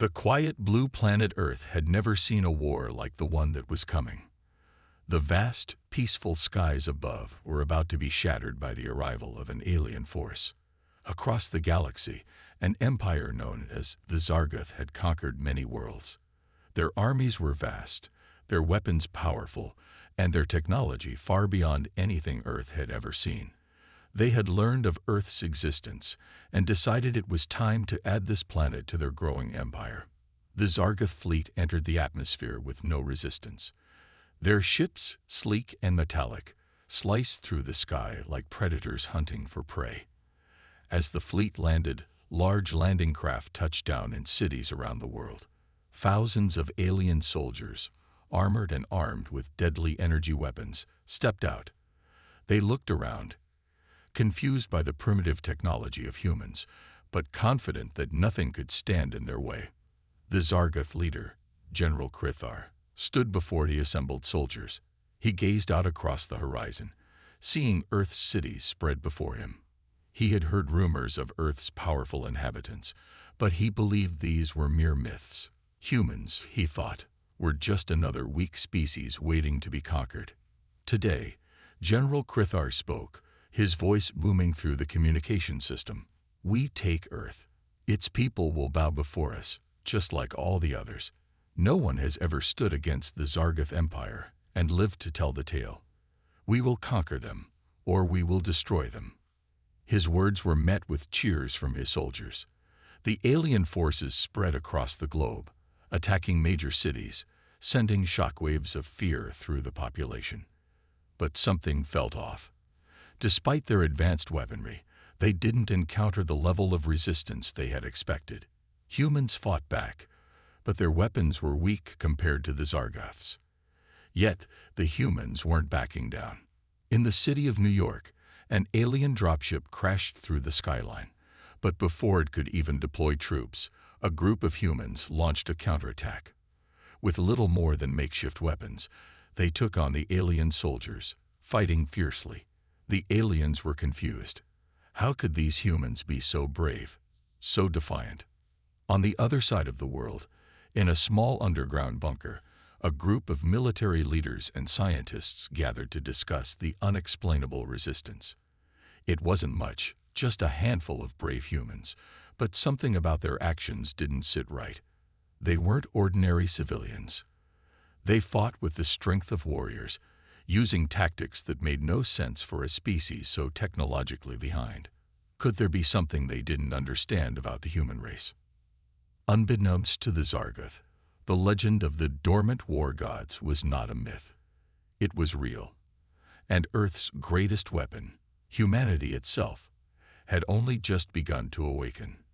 The quiet blue planet Earth had never seen a war like the one that was coming. The vast, peaceful skies above were about to be shattered by the arrival of an alien force. Across the galaxy, an empire known as the Zargoth had conquered many worlds. Their armies were vast, their weapons powerful, and their technology far beyond anything Earth had ever seen. They had learned of Earth's existence and decided it was time to add this planet to their growing empire. The Zargoth fleet entered the atmosphere with no resistance. Their ships, sleek and metallic, sliced through the sky like predators hunting for prey. As the fleet landed, large landing craft touched down in cities around the world. Thousands of alien soldiers, armored and armed with deadly energy weapons, stepped out. They looked around, confused by the primitive technology of humans, but confident that nothing could stand in their way. The Zargoth leader, General Krithar, stood before the assembled soldiers. He gazed out across the horizon, seeing Earth's cities spread before him. He had heard rumors of Earth's powerful inhabitants, but he believed these were mere myths. Humans, he thought, were just another weak species waiting to be conquered. Today, General Krithar spoke, his voice booming through the communication system. "We take Earth. Its people will bow before us, just like all the others. No one has ever stood against the Zargoth Empire and lived to tell the tale. We will conquer them, or we will destroy them." His words were met with cheers from his soldiers. The alien forces spread across the globe, attacking major cities, sending shockwaves of fear through the population. But something felt off. Despite their advanced weaponry, they didn't encounter the level of resistance they had expected. Humans fought back, but their weapons were weak compared to the Zargoths. Yet, the humans weren't backing down. In the city of New York, an alien dropship crashed through the skyline, but before it could even deploy troops, a group of humans launched a counterattack. With little more than makeshift weapons, they took on the alien soldiers, fighting fiercely. The aliens were confused. How could these humans be so brave, so defiant? On the other side of the world, in a small underground bunker, a group of military leaders and scientists gathered to discuss the unexplainable resistance. It wasn't much, just a handful of brave humans, but something about their actions didn't sit right. They weren't ordinary civilians. They fought with the strength of warriors, using tactics that made no sense for a species so technologically behind. Could there be something they didn't understand about the human race? Unbeknownst to the Zargoth, the legend of the dormant war gods was not a myth. It was real. And Earth's greatest weapon, humanity itself, had only just begun to awaken.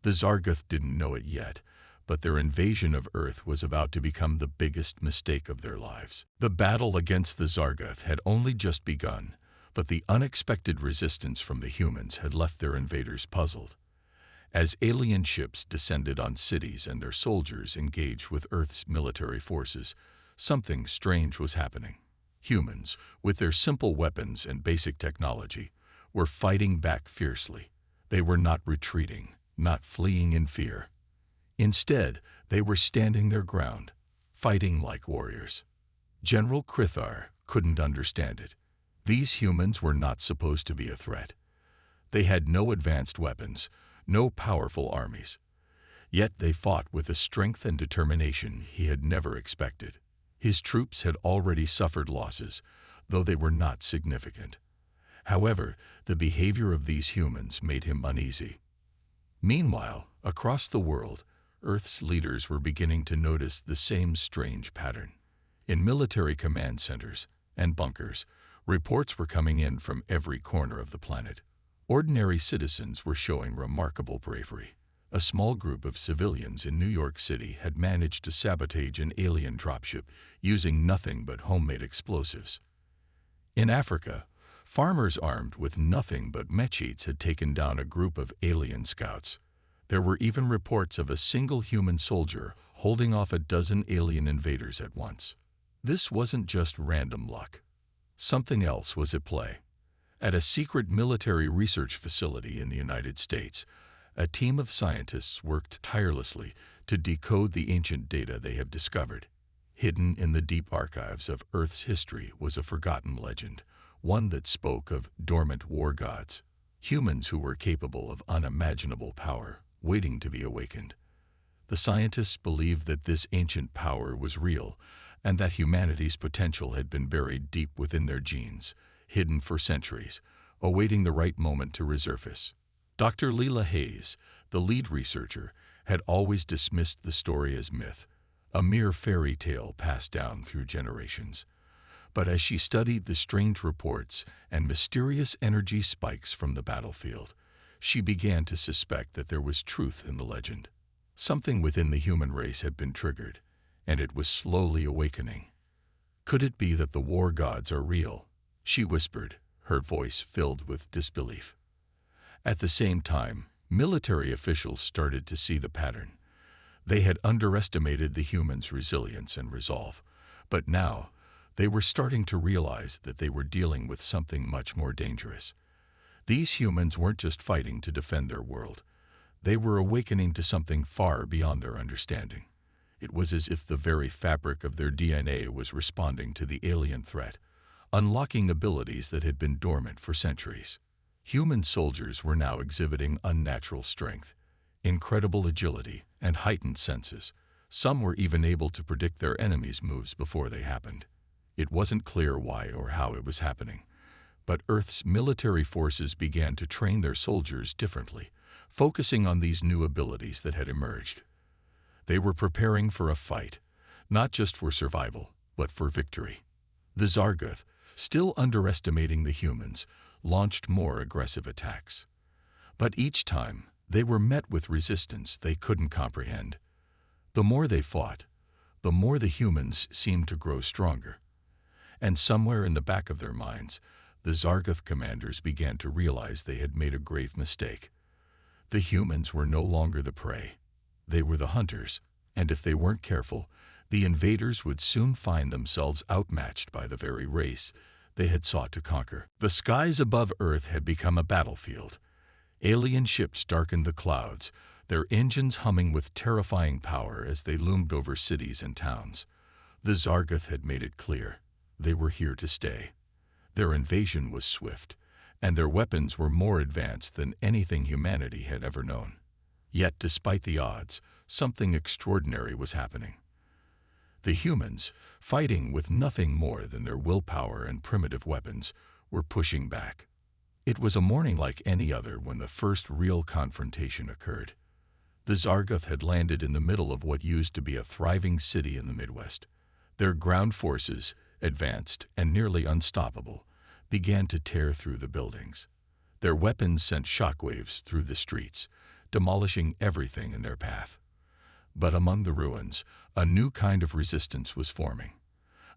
The Zargoth didn't know it yet, but their invasion of Earth was about to become the biggest mistake of their lives. The battle against the Zargoth had only just begun, but the unexpected resistance from the humans had left their invaders puzzled. As alien ships descended on cities and their soldiers engaged with Earth's military forces, something strange was happening. Humans, with their simple weapons and basic technology, were fighting back fiercely. They were not retreating, not fleeing in fear. Instead, they were standing their ground, fighting like warriors. General Krithar couldn't understand it. These humans were not supposed to be a threat. They had no advanced weapons, no powerful armies. Yet they fought with a strength and determination he had never expected. His troops had already suffered losses, though they were not significant. However, the behavior of these humans made him uneasy. Meanwhile, across the world, Earth's leaders were beginning to notice the same strange pattern. In military command centers and bunkers, reports were coming in from every corner of the planet. Ordinary citizens were showing remarkable bravery. A small group of civilians in New York City had managed to sabotage an alien dropship using nothing but homemade explosives. In Africa, farmers armed with nothing but machetes had taken down a group of alien scouts. There were even reports of a single human soldier holding off a dozen alien invaders at once. This wasn't just random luck. Something else was at play. At a secret military research facility in the United States, a team of scientists worked tirelessly to decode the ancient data they have discovered. Hidden in the deep archives of Earth's history was a forgotten legend, one that spoke of dormant war gods, humans who were capable of unimaginable power, waiting to be awakened. The scientists believed that this ancient power was real, and that humanity's potential had been buried deep within their genes, hidden for centuries, awaiting the right moment to resurface. Dr. Leela Hayes, the lead researcher, had always dismissed the story as myth, a mere fairy tale passed down through generations. But as she studied the strange reports and mysterious energy spikes from the battlefield, she began to suspect that there was truth in the legend. Something within the human race had been triggered, and it was slowly awakening. Could it be that the war gods are real? She whispered, her voice filled with disbelief. At the same time, military officials started to see the pattern. They had underestimated the humans' resilience and resolve, but now they were starting to realize that they were dealing with something much more dangerous. These humans weren't just fighting to defend their world. They were awakening to something far beyond their understanding. It was as if the very fabric of their DNA was responding to the alien threat, unlocking abilities that had been dormant for centuries. Human soldiers were now exhibiting unnatural strength, incredible agility, and heightened senses. Some were even able to predict their enemies' moves before they happened. It wasn't clear why or how it was happening, but Earth's military forces began to train their soldiers differently, focusing on these new abilities that had emerged. They were preparing for a fight, not just for survival, but for victory. The Zargoth, still underestimating the humans, launched more aggressive attacks. But each time, they were met with resistance they couldn't comprehend. The more they fought, the more the humans seemed to grow stronger. And somewhere in the back of their minds, the Zargoth commanders began to realize they had made a grave mistake. The humans were no longer the prey. They were the hunters, and if they weren't careful, the invaders would soon find themselves outmatched by the very race they had sought to conquer. The skies above Earth had become a battlefield. Alien ships darkened the clouds, their engines humming with terrifying power as they loomed over cities and towns. The Zargoth had made it clear. They were here to stay. Their invasion was swift, and their weapons were more advanced than anything humanity had ever known. Yet, despite the odds, something extraordinary was happening. The humans, fighting with nothing more than their willpower and primitive weapons, were pushing back. It was a morning like any other when the first real confrontation occurred. The Zargoth had landed in the middle of what used to be a thriving city in the Midwest. Their ground forces, advanced and nearly unstoppable, began to tear through the buildings. Their weapons sent shockwaves through the streets, demolishing everything in their path. But among the ruins, a new kind of resistance was forming.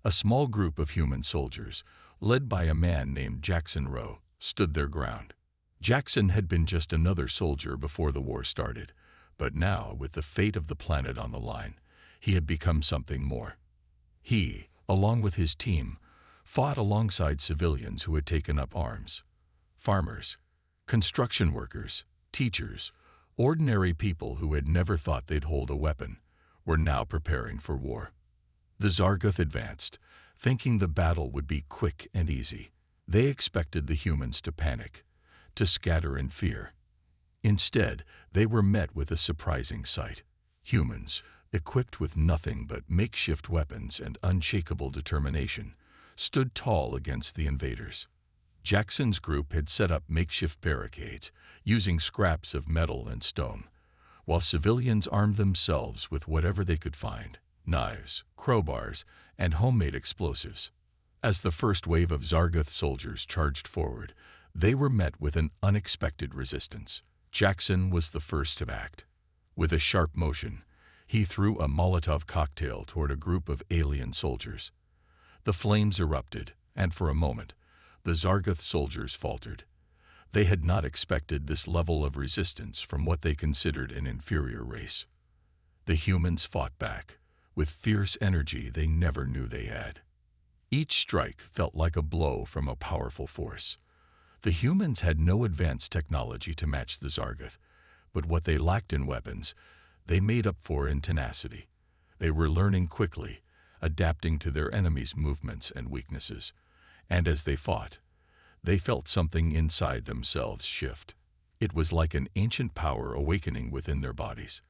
A small group of human soldiers, led by a man named Jackson Rowe, stood their ground. Jackson had been just another soldier before the war started, but now, with the fate of the planet on the line, he had become something more. He, along with his team, fought alongside civilians who had taken up arms. Farmers, construction workers, teachers, ordinary people who had never thought they'd hold a weapon, were now preparing for war. The Zargoth advanced, thinking the battle would be quick and easy. They expected the humans to panic, to scatter in fear. Instead, they were met with a surprising sight. Humans, equipped with nothing but makeshift weapons and unshakable determination, stood tall against the invaders. Jackson's group had set up makeshift barricades, using scraps of metal and stone, while civilians armed themselves with whatever they could find: knives, crowbars, and homemade explosives. As the first wave of Zargoth soldiers charged forward, they were met with an unexpected resistance. Jackson was the first to act. With a sharp motion, he threw a Molotov cocktail toward a group of alien soldiers. The flames erupted, and for a moment, the Zargoth soldiers faltered. They had not expected this level of resistance from what they considered an inferior race. The humans fought back, with fierce energy they never knew they had. Each strike felt like a blow from a powerful force. The humans had no advanced technology to match the Zargoth, but what they lacked in weapons, they made up for in tenacity. They were learning quickly, adapting to their enemies' movements and weaknesses. And as they fought, they felt something inside themselves shift. It was like an ancient power awakening within their bodies.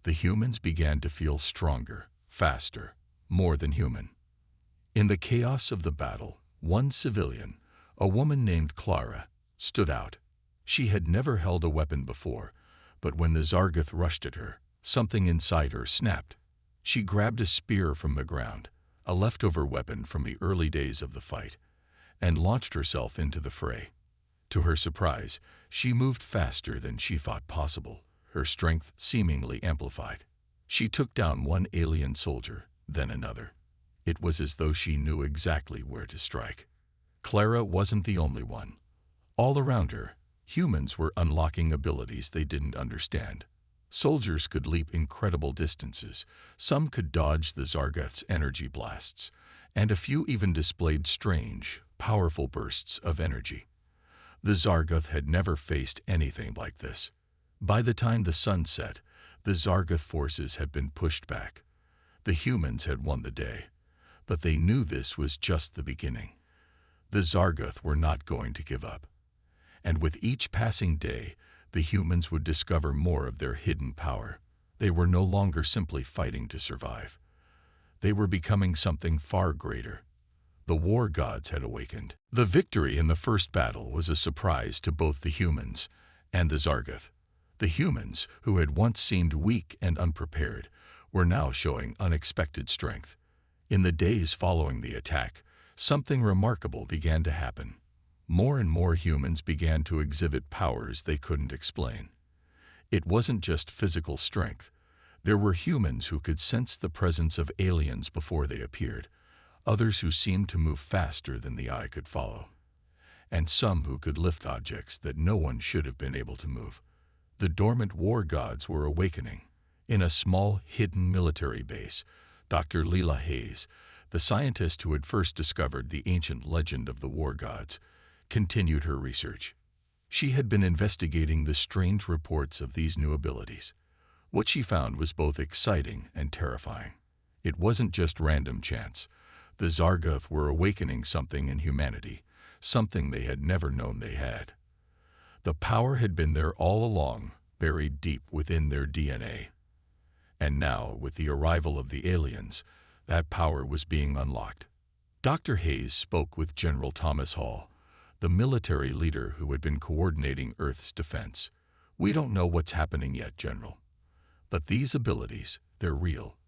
The humans began to feel stronger, faster, more than human. In the chaos of the battle, one civilian, a woman named Clara, stood out. She had never held a weapon before, but when the Zargoth rushed at her, something inside her snapped. She grabbed a spear from the ground, a leftover weapon from the early days of the fight, and launched herself into the fray. To her surprise, she moved faster than she thought possible, her strength seemingly amplified. She took down one alien soldier, then another. It was as though she knew exactly where to strike. Clara wasn't the only one. All around her, humans were unlocking abilities they didn't understand. Soldiers could leap incredible distances, some could dodge the Zargoth's energy blasts, and a few even displayed strange, powerful bursts of energy. The Zargoth had never faced anything like this. By the time the sun set, the Zargoth forces had been pushed back. The humans had won the day, but they knew this was just the beginning. The Zargoth were not going to give up. And with each passing day, the humans would discover more of their hidden power. They were no longer simply fighting to survive. They were becoming something far greater. The war gods had awakened. The victory in the first battle was a surprise to both the humans and the Zargoth. The humans, who had once seemed weak and unprepared, were now showing unexpected strength. In the days following the attack, something remarkable began to happen. More and more humans began to exhibit powers they couldn't explain. It wasn't just physical strength. There were humans who could sense the presence of aliens before they appeared, others who seemed to move faster than the eye could follow, and some who could lift objects that no one should have been able to move. The dormant war gods were awakening. In a small, hidden military base, Dr. Leela Hayes, the scientist who had first discovered the ancient legend of the war gods, continued her research. She had been investigating the strange reports of these new abilities. What she found was both exciting and terrifying. It wasn't just random chance. The Zargoth were awakening something in humanity, something they had never known they had. The power had been there all along, buried deep within their DNA. And now, with the arrival of the aliens, that power was being unlocked. Dr. Hayes spoke with General Thomas Hall, the military leader who had been coordinating Earth's defense. "We don't know what's happening yet, General. But these abilities, they're real.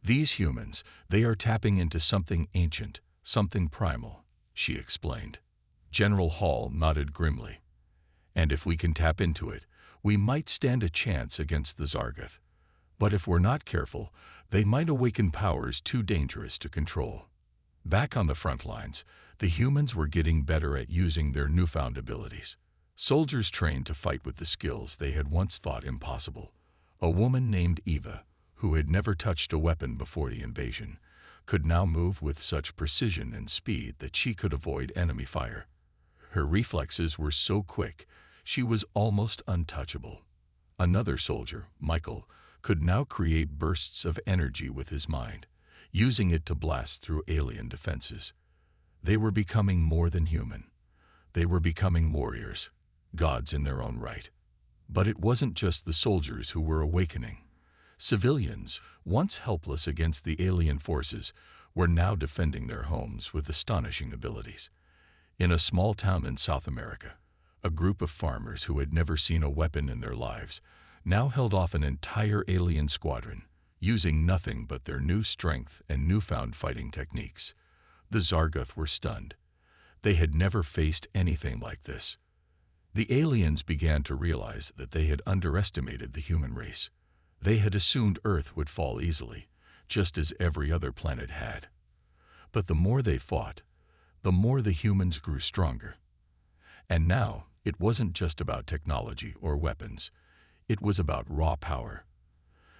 These humans, they are tapping into something ancient, something primal," she explained. General Hall nodded grimly. "And if we can tap into it, we might stand a chance against the Zargoth. But if we're not careful, they might awaken powers too dangerous to control." Back on the front lines, the humans were getting better at using their newfound abilities. Soldiers trained to fight with the skills they had once thought impossible. A woman named Eva, who had never touched a weapon before the invasion, could now move with such precision and speed that she could avoid enemy fire. Her reflexes were so quick, she was almost untouchable. Another soldier, Michael, could now create bursts of energy with his mind, using it to blast through alien defenses. They were becoming more than human. They were becoming warriors, gods in their own right. But it wasn't just the soldiers who were awakening. Civilians, once helpless against the alien forces, were now defending their homes with astonishing abilities. In a small town in South America, a group of farmers who had never seen a weapon in their lives now held off an entire alien squadron, using nothing but their new strength and newfound fighting techniques. The Zargoth were stunned. They had never faced anything like this. The aliens began to realize that they had underestimated the human race. They had assumed Earth would fall easily, just as every other planet had. But the more they fought, the more the humans grew stronger. And now, it wasn't just about technology or weapons. It was about raw power.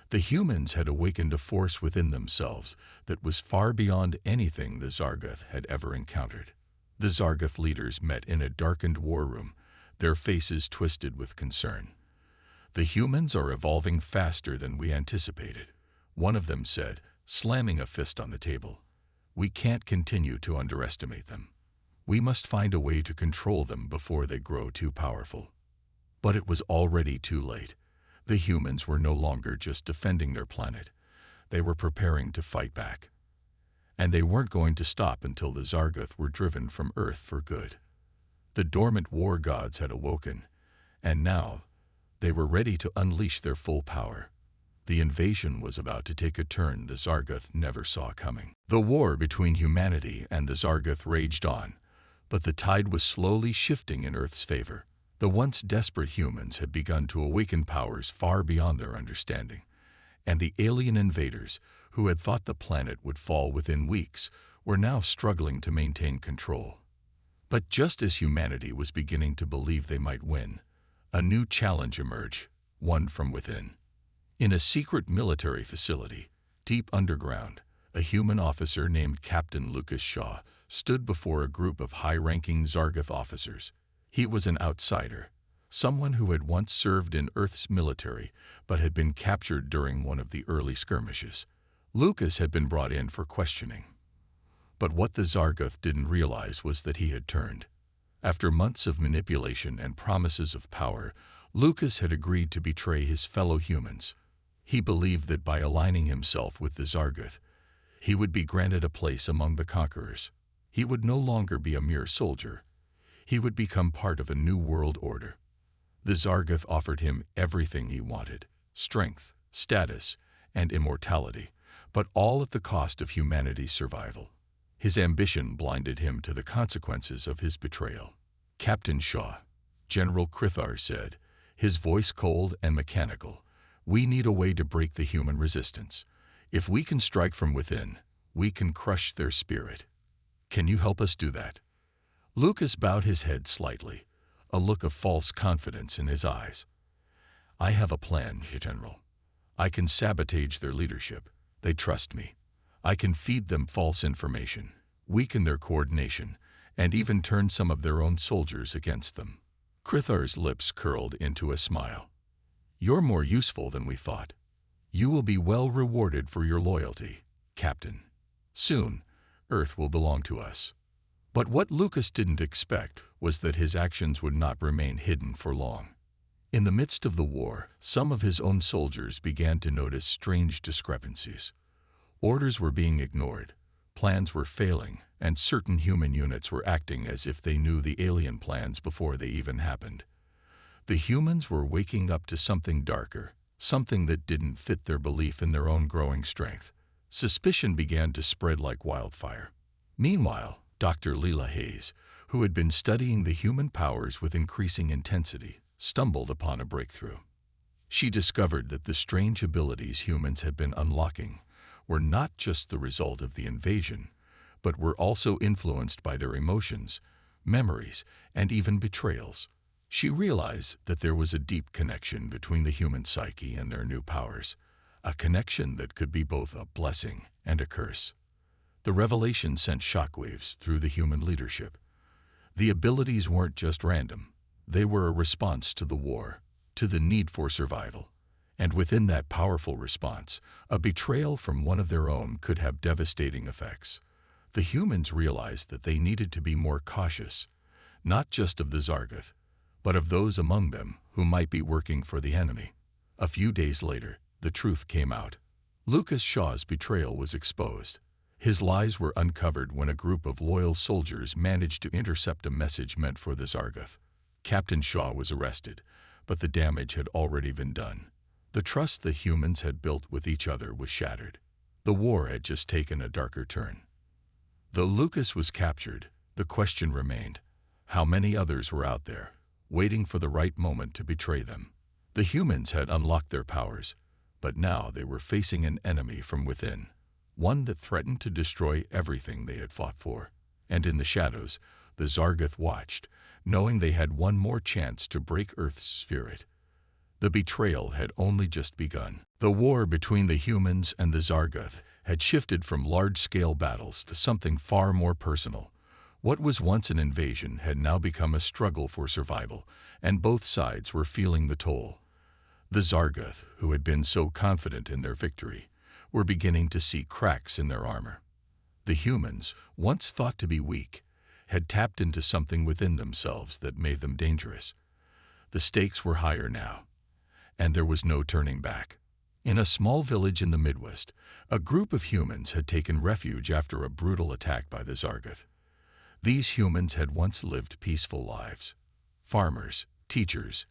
The humans had awakened a force within themselves that was far beyond anything the Zargoth had ever encountered. The Zargoth leaders met in a darkened war room, their faces twisted with concern. "The humans are evolving faster than we anticipated," one of them said, slamming a fist on the table. "We can't continue to underestimate them. We must find a way to control them before they grow too powerful." But it was already too late. The humans were no longer just defending their planet. They were preparing to fight back. And they weren't going to stop until the Zargoth were driven from Earth for good. The dormant war gods had awoken, and now they were ready to unleash their full power. The invasion was about to take a turn the Zargoth never saw coming. The war between humanity and the Zargoth raged on, but the tide was slowly shifting in Earth's favor. The once desperate humans had begun to awaken powers far beyond their understanding, and the alien invaders, who had thought the planet would fall within weeks, were now struggling to maintain control. But just as humanity was beginning to believe they might win, a new challenge emerged, one from within. In a secret military facility, deep underground, a human officer named Captain Lucas Shaw stood before a group of high-ranking Zargoth officers. He was an outsider, someone who had once served in Earth's military but had been captured during one of the early skirmishes. Lucas had been brought in for questioning. But what the Zargoth didn't realize was that he had turned. After months of manipulation and promises of power, Lucas had agreed to betray his fellow humans. He believed that by aligning himself with the Zargoth, he would be granted a place among the conquerors. He would no longer be a mere soldier. He would become part of a new world order. The Zargoth offered him everything he wanted: strength, status, and immortality, but all at the cost of humanity's survival. His ambition blinded him to the consequences of his betrayal. "Captain Shaw," General Krithar said, his voice cold and mechanical, "we need a way to break the human resistance. If we can strike from within, we can crush their spirit. Can you help us do that?" Lucas bowed his head slightly, a look of false confidence in his eyes. "I have a plan, General. I can sabotage their leadership. They trust me. I can feed them false information, weaken their coordination, and even turn some of their own soldiers against them." Krithar's lips curled into a smile. "You're more useful than we thought. You will be well rewarded for your loyalty, Captain. Soon, Earth will belong to us." But what Lucas didn't expect was that his actions would not remain hidden for long. In the midst of the war, some of his own soldiers began to notice strange discrepancies. Orders were being ignored, plans were failing, and certain human units were acting as if they knew the alien plans before they even happened. The humans were waking up to something darker, something that didn't fit their belief in their own growing strength. Suspicion began to spread like wildfire. Meanwhile, Dr. Leela Hayes, who had been studying the human powers with increasing intensity, stumbled upon a breakthrough. She discovered that the strange abilities humans had been unlocking were not just the result of the invasion, but were also influenced by their emotions, memories, and even betrayals. She realized that there was a deep connection between the human psyche and their new powers, a connection that could be both a blessing and a curse. The revelation sent shockwaves through the human leadership. The abilities weren't just random. They were a response to the war, to the need for survival. And within that powerful response, a betrayal from one of their own could have devastating effects. The humans realized that they needed to be more cautious, not just of the Zargoth, but of those among them who might be working for the enemy. A few days later, the truth came out. Lucas Shaw's betrayal was exposed. His lies were uncovered when a group of loyal soldiers managed to intercept a message meant for the Zargoth. Captain Shaw was arrested, but the damage had already been done. The trust the humans had built with each other was shattered. The war had just taken a darker turn. Though Lucas was captured, the question remained: how many others were out there, waiting for the right moment to betray them? The humans had unlocked their powers, but now they were facing an enemy from within, one that threatened to destroy everything they had fought for. And in the shadows, the Zargoth watched, knowing they had one more chance to break Earth's spirit. The betrayal had only just begun. The war between the humans and the Zargoth had shifted from large-scale battles to something far more personal. What was once an invasion had now become a struggle for survival, and both sides were feeling the toll. The Zargoth, who had been so confident in their victory, were beginning to see cracks in their armor. The humans, once thought to be weak, had tapped into something within themselves that made them dangerous. The stakes were higher now, and there was no turning back. In a small village in the Midwest, a group of humans had taken refuge after a brutal attack by the Zargoth. These humans had once lived peaceful lives. Farmers, teachers,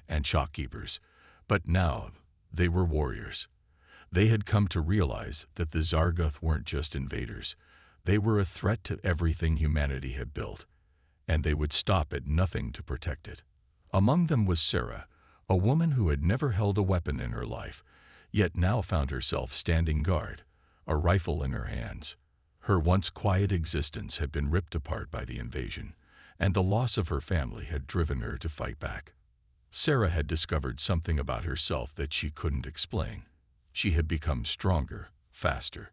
and shopkeepers, but now they were warriors. They had come to realize that the Zargoth weren't just invaders. They were a threat to everything humanity had built, and they would stop at nothing to protect it. Among them was Sarah, a woman who had never held a weapon in her life, yet now found herself standing guard, a rifle in her hands. Her once quiet existence had been ripped apart by the invasion, and the loss of her family had driven her to fight back. Sarah had discovered something about herself that she couldn't explain. She had become stronger, faster.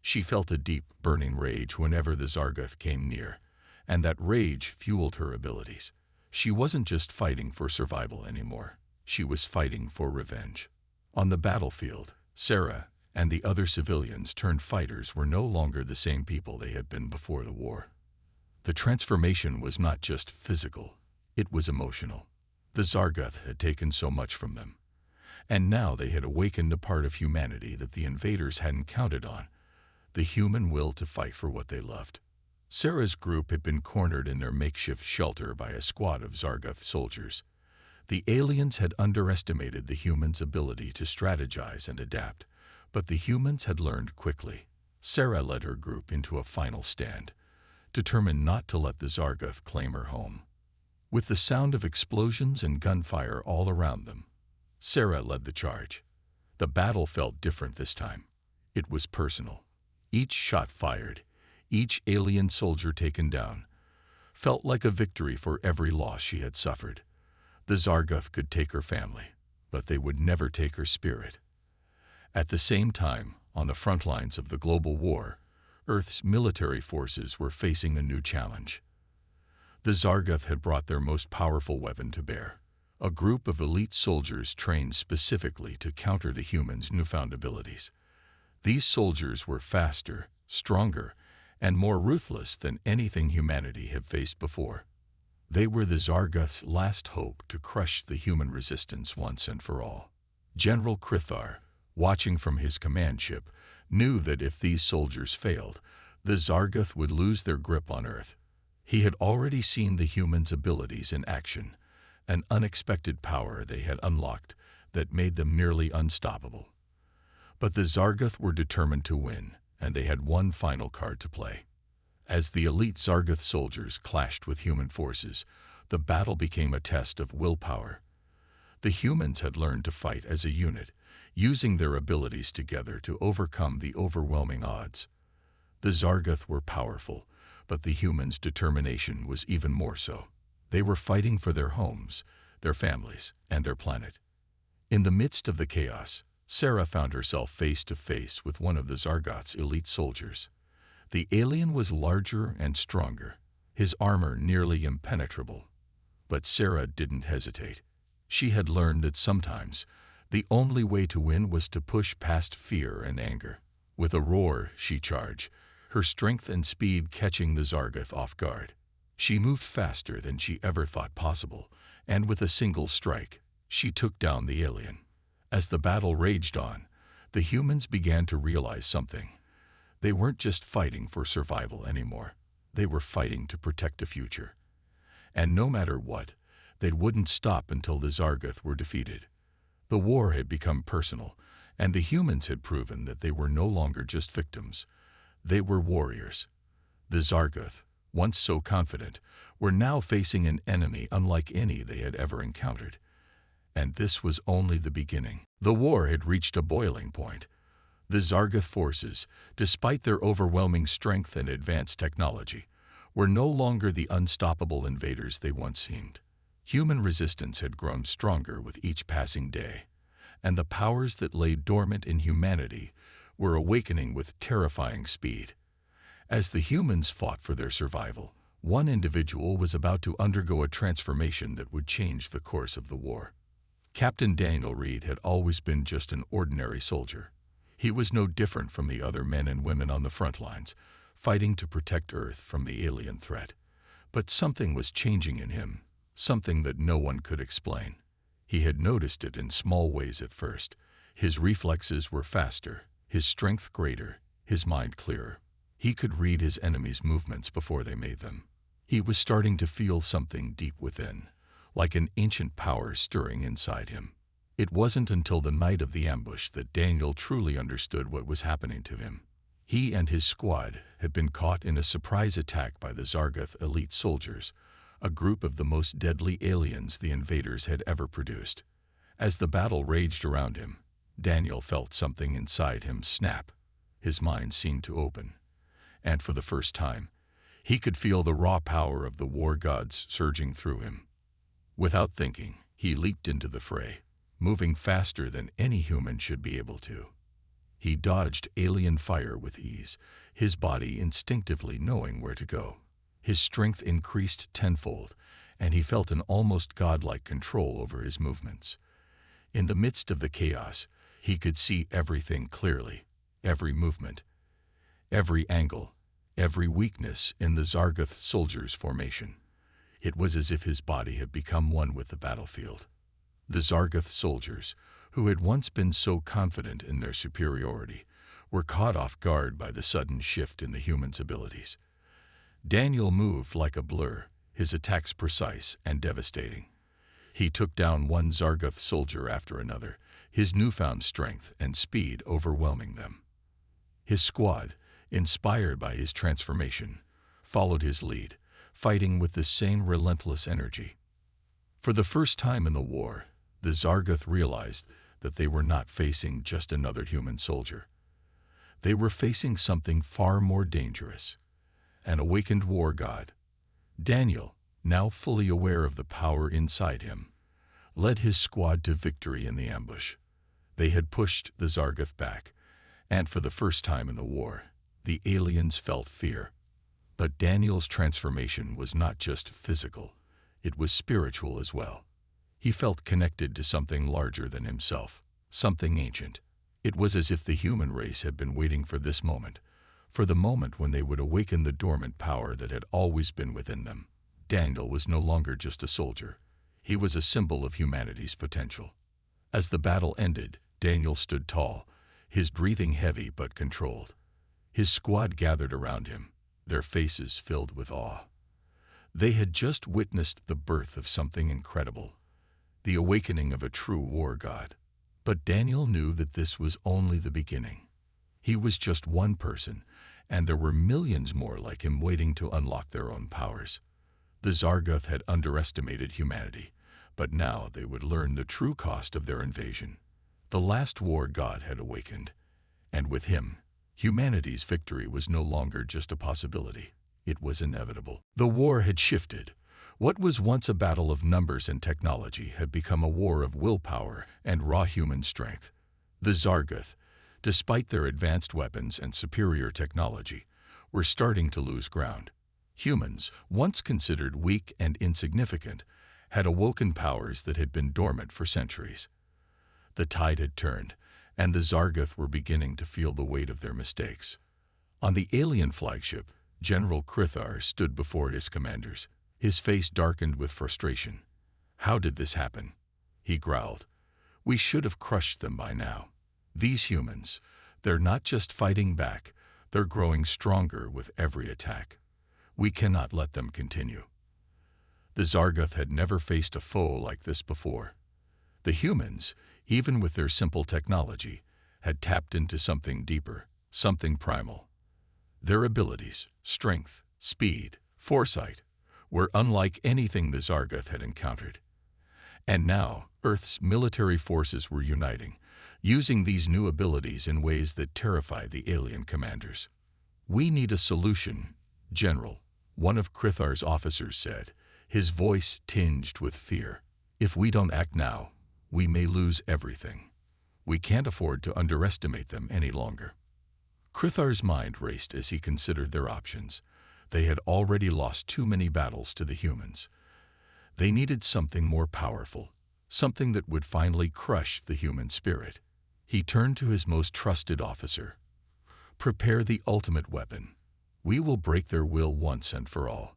She felt a deep, burning rage whenever the Zargoth came near, and that rage fueled her abilities. She wasn't just fighting for survival anymore. She was fighting for revenge. On the battlefield, Sarah and the other civilians turned fighters were no longer the same people they had been before the war. The transformation was not just physical, it was emotional. The Zargoth had taken so much from them, and now they had awakened a part of humanity that the invaders hadn't counted on, the human will to fight for what they loved. Sarah's group had been cornered in their makeshift shelter by a squad of Zargoth soldiers. The aliens had underestimated the humans' ability to strategize and adapt, but the humans had learned quickly. Sarah led her group into a final stand, determined not to let the Zargoth claim her home. With the sound of explosions and gunfire all around them, Sarah led the charge. The battle felt different this time. It was personal. Each shot fired, each alien soldier taken down, felt like a victory for every loss she had suffered. The Zargoth could take her family, but they would never take her spirit. At the same time, on the front lines of the global war, Earth's military forces were facing a new challenge. The Zargoth had brought their most powerful weapon to bear, a group of elite soldiers trained specifically to counter the humans' newfound abilities. These soldiers were faster, stronger, and more ruthless than anything humanity had faced before. They were the Zargoth's last hope to crush the human resistance once and for all. General Krithar, watching from his command ship, knew that if these soldiers failed, the Zargoth would lose their grip on Earth. He had already seen the humans' abilities in action, an unexpected power they had unlocked that made them nearly unstoppable. But the Zargoth were determined to win, and they had one final card to play. As the elite Zargoth soldiers clashed with human forces, the battle became a test of willpower. The humans had learned to fight as a unit, using their abilities together to overcome the overwhelming odds. The Zargoth were powerful, but the humans' determination was even more so. They were fighting for their homes, their families, and their planet. In the midst of the chaos, Sarah found herself face to face with one of the Zargoth's elite soldiers. The alien was larger and stronger, his armor nearly impenetrable. But Sarah didn't hesitate. She had learned that sometimes the only way to win was to push past fear and anger. With a roar, she charged, her strength and speed catching the Zargoth off guard. She moved faster than she ever thought possible, and with a single strike, she took down the alien. As the battle raged on, the humans began to realize something. They weren't just fighting for survival anymore. They were fighting to protect a future. And no matter what, they wouldn't stop until the Zargoth were defeated. The war had become personal, and the humans had proven that they were no longer just victims. They were warriors. The Zargoth, once so confident, were now facing an enemy unlike any they had ever encountered. And this was only the beginning. The war had reached a boiling point. The Zargoth forces, despite their overwhelming strength and advanced technology, were no longer the unstoppable invaders they once seemed. Human resistance had grown stronger with each passing day, and the powers that lay dormant in humanity were awakening with terrifying speed. As the humans fought for their survival, one individual was about to undergo a transformation that would change the course of the war. Captain Daniel Reed had always been just an ordinary soldier. He was no different from the other men and women on the front lines, fighting to protect Earth from the alien threat. But something was changing in him, something that no one could explain. He had noticed it in small ways at first. His reflexes were faster, his strength greater, his mind clearer. He could read his enemies' movements before they made them. He was starting to feel something deep within, like an ancient power stirring inside him. It wasn't until the night of the ambush that Daniel truly understood what was happening to him. He and his squad had been caught in a surprise attack by the Zargoth elite soldiers, a group of the most deadly aliens the invaders had ever produced. As the battle raged around him, Daniel felt something inside him snap. His mind seemed to open, and for the first time, he could feel the raw power of the war gods surging through him. Without thinking, he leaped into the fray, moving faster than any human should be able to. He dodged alien fire with ease, his body instinctively knowing where to go. His strength increased tenfold, and he felt an almost godlike control over his movements. In the midst of the chaos, he could see everything clearly, every movement, every angle, every weakness in the Zargoth soldiers' formation. It was as if his body had become one with the battlefield. The Zargoth soldiers, who had once been so confident in their superiority, were caught off guard by the sudden shift in the humans' abilities. Daniel moved like a blur, his attacks precise and devastating. He took down one Zargoth soldier after another, his newfound strength and speed overwhelming them. His squad, inspired by his transformation, followed his lead, fighting with the same relentless energy. For the first time in the war, the Zargoth realized that they were not facing just another human soldier. They were facing something far more dangerous, an awakened war god. Daniel, now fully aware of the power inside him, led his squad to victory in the ambush. They had pushed the Zargoth back, and for the first time in the war, the aliens felt fear. But Daniel's transformation was not just physical, it was spiritual as well. He felt connected to something larger than himself, something ancient. It was as if the human race had been waiting for this moment, for the moment when they would awaken the dormant power that had always been within them. Daniel was no longer just a soldier. He was a symbol of humanity's potential. As the battle ended, Daniel stood tall, his breathing heavy but controlled. His squad gathered around him, their faces filled with awe. They had just witnessed the birth of something incredible, the awakening of a true war god. But Daniel knew that this was only the beginning. He was just one person, and there were millions more like him waiting to unlock their own powers. The Zargoth had underestimated humanity, but now they would learn the true cost of their invasion. The last war god had awakened, and with him, humanity's victory was no longer just a possibility. It was inevitable. The war had shifted. What was once a battle of numbers and technology had become a war of willpower and raw human strength. The Zargoth, despite their advanced weapons and superior technology, were starting to lose ground. Humans, once considered weak and insignificant, had awoken powers that had been dormant for centuries. The tide had turned, and the Zargoth were beginning to feel the weight of their mistakes. On the alien flagship, General Krithar stood before his commanders, his face darkened with frustration. "How did this happen?" he growled. "We should have crushed them by now. These humans, they're not just fighting back, they're growing stronger with every attack. We cannot let them continue." The Zargoth had never faced a foe like this before. The humans, even with their simple technology, had tapped into something deeper, something primal. Their abilities, strength, speed, foresight, were unlike anything the Zargoth had encountered. And now, Earth's military forces were uniting, using these new abilities in ways that terrified the alien commanders. "We need a solution, General," one of Krithar's officers said, his voice tinged with fear. "If we don't act now, we may lose everything. We can't afford to underestimate them any longer." Krithar's mind raced as he considered their options. They had already lost too many battles to the humans. They needed something more powerful, something that would finally crush the human spirit. He turned to his most trusted officer. "Prepare the ultimate weapon. We will break their will once and for all."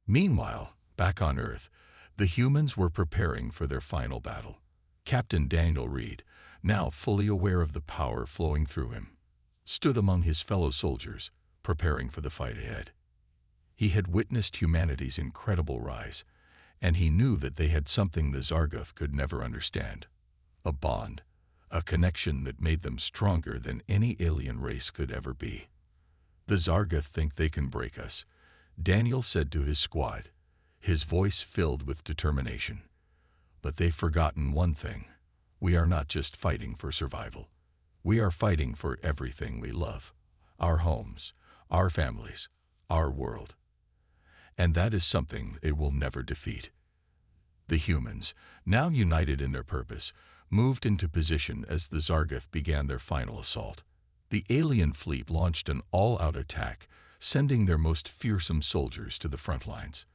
Meanwhile, back on Earth, the humans were preparing for their final battle. Captain Daniel Reed, now fully aware of the power flowing through him, stood among his fellow soldiers, preparing for the fight ahead. He had witnessed humanity's incredible rise, and he knew that they had something the Zargoth could never understand: a bond, a connection that made them stronger than any alien race could ever be. "The Zargoth think they can break us," Daniel said to his squad, his voice filled with determination. "But they've forgotten one thing. We are not just fighting for survival. We are fighting for everything we love: our homes, our families, our world. And that is something it will never defeat." The humans, now united in their purpose, moved into position as the Zargoth began their final assault. The alien fleet launched an all-out attack, sending their most fearsome soldiers to the front lines.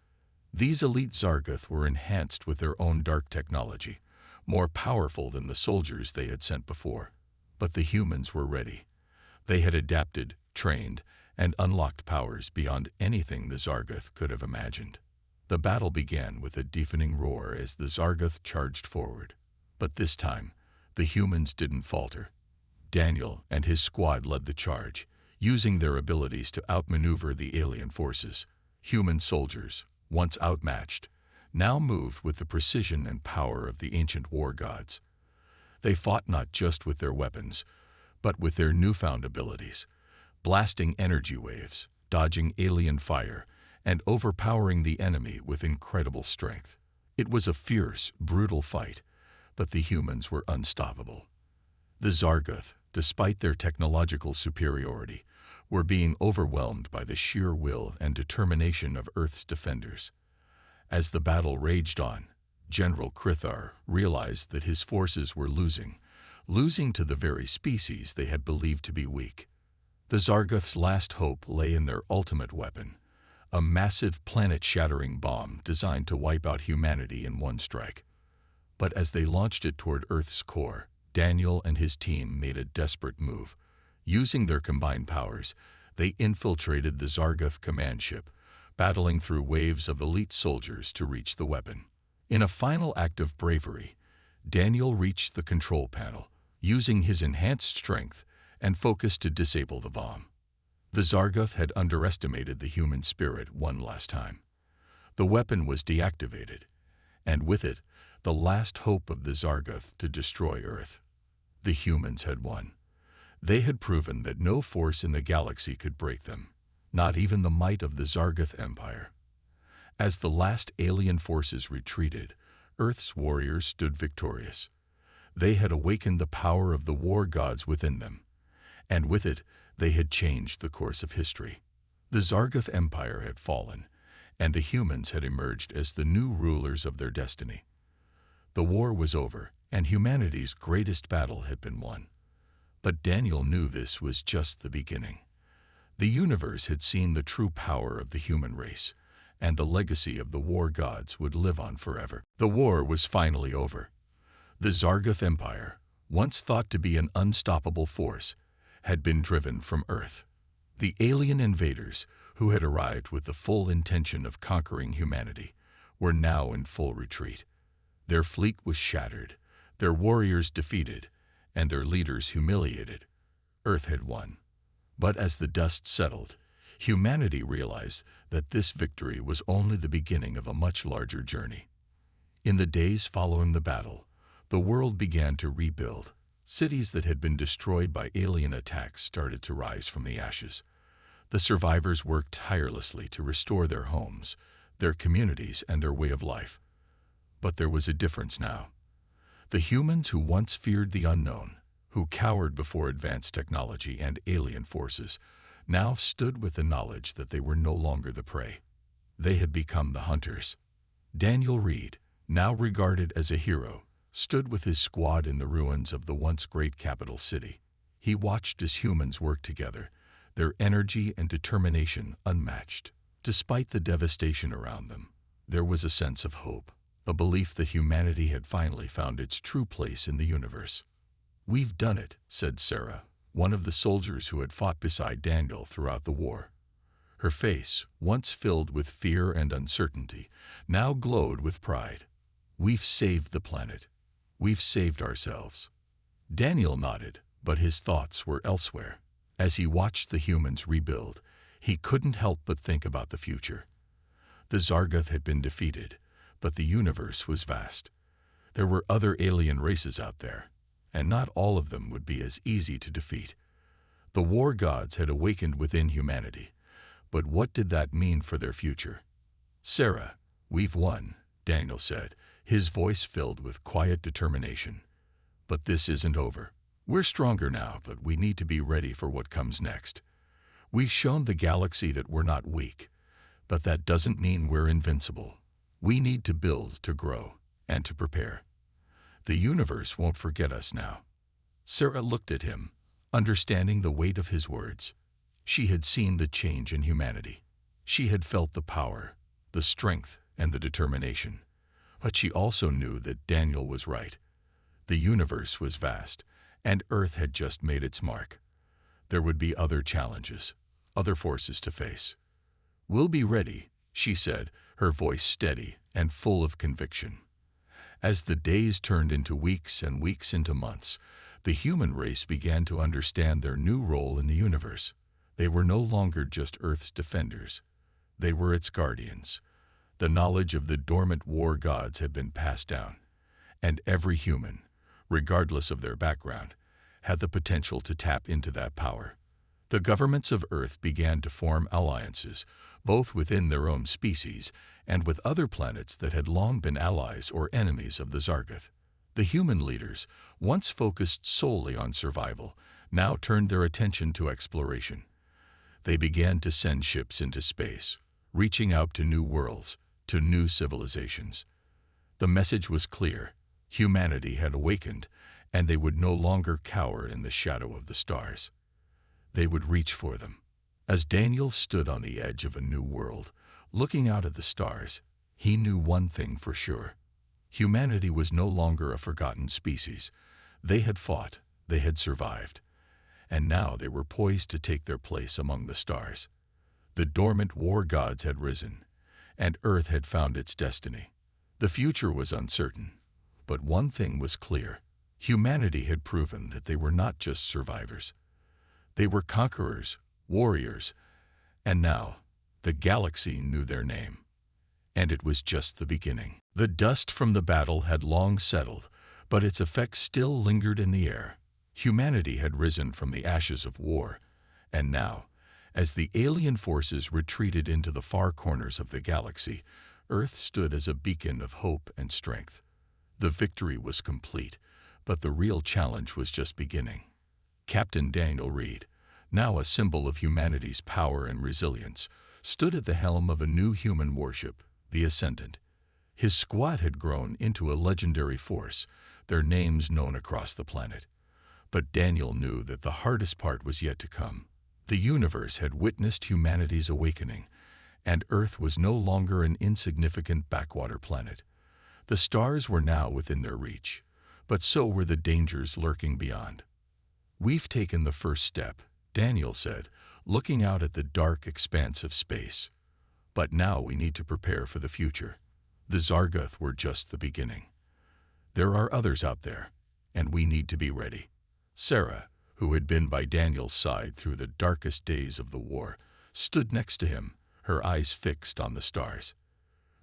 These elite Zargoth were enhanced with their own dark technology, more powerful than the soldiers they had sent before. But the humans were ready. They had adapted, trained, and unlocked powers beyond anything the Zargoth could have imagined. The battle began with a deafening roar as the Zargoth charged forward. But this time, the humans didn't falter. Daniel and his squad led the charge, using their abilities to outmaneuver the alien forces. Human soldiers, once outmatched, now moved with the precision and power of the ancient war gods. They fought not just with their weapons, but with their newfound abilities, blasting energy waves, dodging alien fire, and overpowering the enemy with incredible strength. It was a fierce, brutal fight, but the humans were unstoppable. The Zargoth, despite their technological superiority, were being overwhelmed by the sheer will and determination of Earth's defenders. As the battle raged on, General Krithar realized that his forces were losing to the very species they had believed to be weak. The Zargoth's last hope lay in their ultimate weapon, a massive planet-shattering bomb designed to wipe out humanity in one strike. But as they launched it toward Earth's core, Daniel and his team made a desperate move. Using their combined powers, they infiltrated the Zargoth command ship, battling through waves of elite soldiers to reach the weapon. In a final act of bravery, Daniel reached the control panel, using his enhanced strength and focus to disable the bomb. The Zargoth had underestimated the human spirit one last time. The weapon was deactivated, and with it, the last hope of the Zargoth to destroy Earth. The humans had won. They had proven that no force in the galaxy could break them, not even the might of the Zargoth Empire. As the last alien forces retreated, Earth's warriors stood victorious. They had awakened the power of the war gods within them, and with it, they had changed the course of history. The Zargoth Empire had fallen, and the humans had emerged as the new rulers of their destiny. The war was over, and humanity's greatest battle had been won. But Daniel knew this was just the beginning. The universe had seen the true power of the human race, and the legacy of the war gods would live on forever. The war was finally over. The Zargoth Empire, once thought to be an unstoppable force, had been driven from Earth. The alien invaders, who had arrived with the full intention of conquering humanity, were now in full retreat. Their fleet was shattered, their warriors defeated, and their leaders humiliated. Earth had won. But as the dust settled, humanity realized that this victory was only the beginning of a much larger journey. In the days following the battle, the world began to rebuild. Cities that had been destroyed by alien attacks started to rise from the ashes. The survivors worked tirelessly to restore their homes, their communities, and their way of life. But there was a difference now. The humans who once feared the unknown, who cowered before advanced technology and alien forces, now stood with the knowledge that they were no longer the prey. They had become the hunters. Daniel Reed, now regarded as a hero, stood with his squad in the ruins of the once great capital city. He watched as humans worked together, their energy and determination unmatched. Despite the devastation around them, there was a sense of hope, a belief that humanity had finally found its true place in the universe. "We've done it," said Sarah, one of the soldiers who had fought beside Daniel throughout the war. Her face, once filled with fear and uncertainty, now glowed with pride. "We've saved the planet. We've saved ourselves." Daniel nodded, but his thoughts were elsewhere. As he watched the humans rebuild, he couldn't help but think about the future. The Zargoth had been defeated, but the universe was vast. There were other alien races out there, and not all of them would be as easy to defeat. The war gods had awakened within humanity, but what did that mean for their future? "Sarah, we've won," Daniel said, his voice filled with quiet determination. "But this isn't over. We're stronger now, but we need to be ready for what comes next. We've shown the galaxy that we're not weak, but that doesn't mean we're invincible. We need to build, to grow, and to prepare. The universe won't forget us now." Sarah looked at him, understanding the weight of his words. She had seen the change in humanity. She had felt the power, the strength, and the determination. But she also knew that Daniel was right. The universe was vast, and Earth had just made its mark. There would be other challenges, other forces to face. "We'll be ready," she said, her voice steady and full of conviction. As the days turned into weeks and weeks into months, the human race began to understand their new role in the universe. They were no longer just Earth's defenders. They were its guardians. The knowledge of the dormant war gods had been passed down, and every human, regardless of their background, had the potential to tap into that power. The governments of Earth began to form alliances, both within their own species and with other planets that had long been allies or enemies of the Zargoth. The human leaders, once focused solely on survival, now turned their attention to exploration. They began to send ships into space, reaching out to new worlds, to new civilizations. The message was clear: humanity had awakened, and they would no longer cower in the shadow of the stars. They would reach for them. As Daniel stood on the edge of a new world, looking out at the stars, he knew one thing for sure. Humanity was no longer a forgotten species. They had fought, they had survived, and now they were poised to take their place among the stars. The dormant war gods had risen, and Earth had found its destiny. The future was uncertain, but one thing was clear: humanity had proven that they were not just survivors. They were conquerors, warriors, and now the galaxy knew their name. And it was just the beginning. The dust from the battle had long settled, but its effects still lingered in the air. Humanity had risen from the ashes of war, and now, as the alien forces retreated into the far corners of the galaxy, Earth stood as a beacon of hope and strength. The victory was complete, but the real challenge was just beginning. Captain Daniel Reed, now a symbol of humanity's power and resilience, stood at the helm of a new human warship, the Ascendant. His squad had grown into a legendary force, their names known across the planet. But Daniel knew that the hardest part was yet to come. The universe had witnessed humanity's awakening, and Earth was no longer an insignificant backwater planet. The stars were now within their reach, but so were the dangers lurking beyond. "We've taken the first step," Daniel said, looking out at the dark expanse of space. "But now we need to prepare for the future. The Zargoth were just the beginning. There are others out there, and we need to be ready." Sarah, who had been by Daniel's side through the darkest days of the war, stood next to him, her eyes fixed on the stars.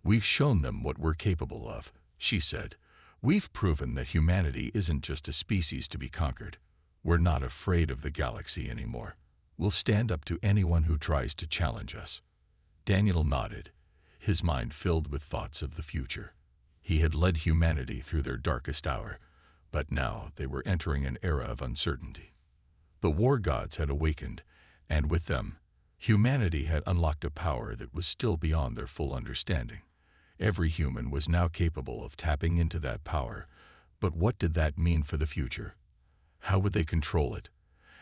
"We've shown them what we're capable of," she said. "We've proven that humanity isn't just a species to be conquered. We're not afraid of the galaxy anymore. We'll stand up to anyone who tries to challenge us." Daniel nodded, his mind filled with thoughts of the future. He had led humanity through their darkest hour, but now they were entering an era of uncertainty. The war gods had awakened, and with them, humanity had unlocked a power that was still beyond their full understanding. Every human was now capable of tapping into that power, but what did that mean for the future? How would they control it?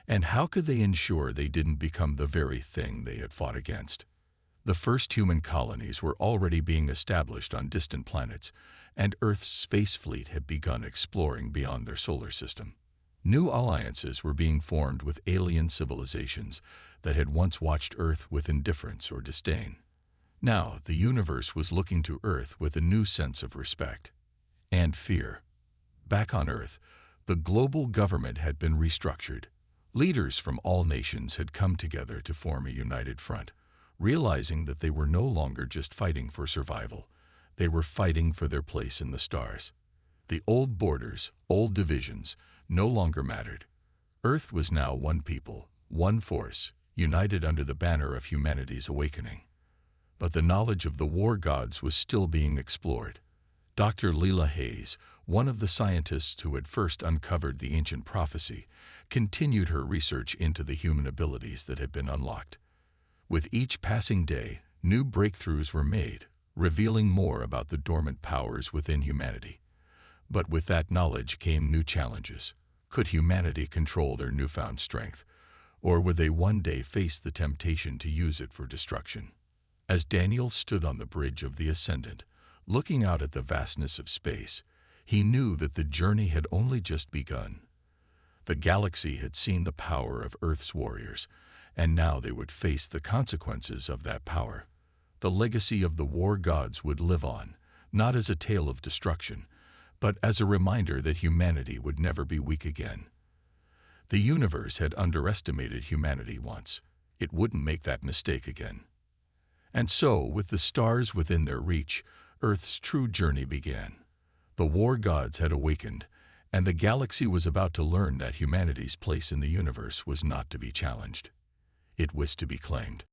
And how could they ensure they didn't become the very thing they had fought against? The first human colonies were already being established on distant planets, and Earth's space fleet had begun exploring beyond their solar system. New alliances were being formed with alien civilizations that had once watched Earth with indifference or disdain. Now, the universe was looking to Earth with a new sense of respect and fear. Back on Earth, the global government had been restructured. Leaders from all nations had come together to form a united front, realizing that they were no longer just fighting for survival. They were fighting for their place in the stars. The old borders, old divisions, no longer mattered. Earth was now one people, one force, united under the banner of humanity's awakening. But the knowledge of the war gods was still being explored. Dr. Leela Hayes, one of the scientists who had first uncovered the ancient prophecy, continued her research into the human abilities that had been unlocked. With each passing day, new breakthroughs were made, revealing more about the dormant powers within humanity. But with that knowledge came new challenges. Could humanity control their newfound strength, or would they one day face the temptation to use it for destruction? As Daniel stood on the bridge of the Ascendant, looking out at the vastness of space, he knew that the journey had only just begun. The galaxy had seen the power of Earth's warriors, and now they would face the consequences of that power. The legacy of the war gods would live on, not as a tale of destruction, but as a reminder that humanity would never be weak again. The universe had underestimated humanity once. It wouldn't make that mistake again. And so, with the stars within their reach, Earth's true journey began. The war gods had awakened, and the galaxy was about to learn that humanity's place in the universe was not to be challenged. It was to be claimed.